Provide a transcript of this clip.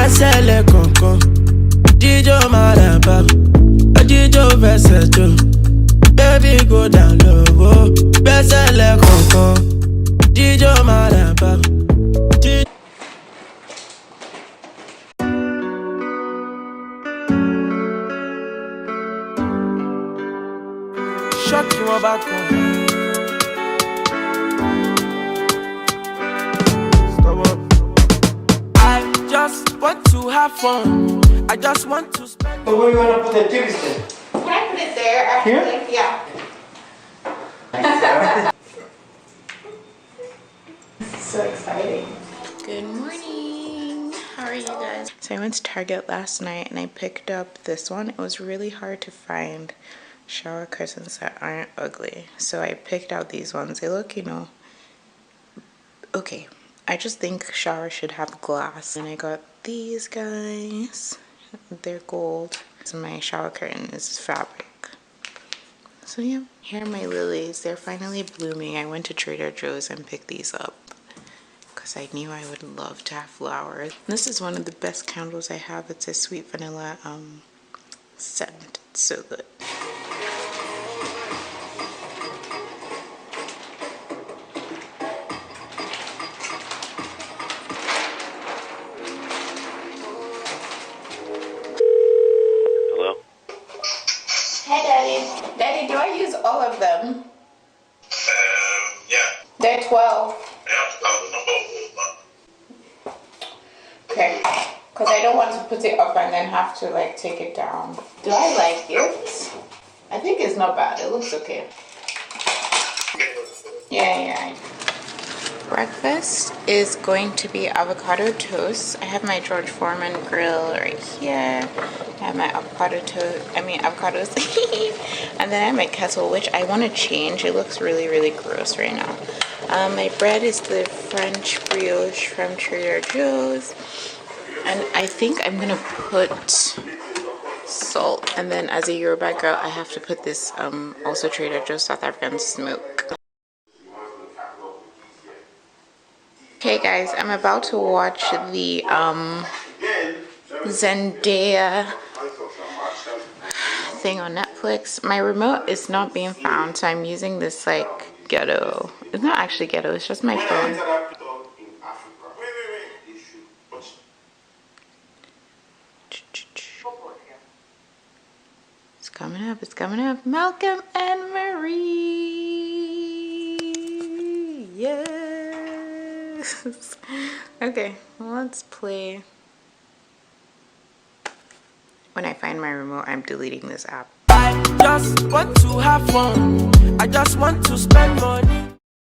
Gbẹ́sẹ̀lẹ̀ kọ̀ọ̀kan, jíjó maraba, jíjó fẹsẹ̀ jó. Baby go down low, gbẹ́sẹ̀lẹ̀ kọ̀ọ̀kan, jíjó maraba. Ṣọ́ọ̀kì wọn bá kan. I just want to have fun. I just want to spend. So where you gonna put the chicken then? Can I put it there? Actually? Here? Yeah. So exciting. Good morning. How are you guys? So I went to Target last night and I picked up this one. It was really hard to find shower curtains that aren't ugly. So I picked out these ones. They look, you know, okay. I just think showers should have glass. And I got these guys. They're gold. So my shower curtain is fabric. So yeah, here are my lilies. They're finally blooming. I went to Trader Joe's and picked these up because I knew I would love to have flowers. This is one of the best candles I have. It's a sweet vanilla scent. It's so good. Hey, Daddy. Daddy, do I use all of them? Yeah. They're 12. Yeah, that's the number of Okay. Because I don't want to put it up and then have to like take it down. Do I like it? I think it's not bad. It looks okay. Yeah. Breakfast is going to be avocado toast. I have my George Foreman grill right here. I have my avocados. And then I have my kettle, which I want to change. It looks really, really gross right now. My bread is the French brioche from Trader Joe's. And I think I'm going to put salt. And then as a Yoruba girl, I have to put this also Trader Joe's South African smoke. Okay guys, I'm about to watch the Zendaya thing on Netflix. My remote is not being found, so I'm using this like ghetto. It's not actually ghetto, it's just my phone. It's coming up, it's coming up. Malcolm and Marie. Yes. Okay, let's play. When I find my remote, I'm deleting this app. I just want to have fun. I just want to spend money.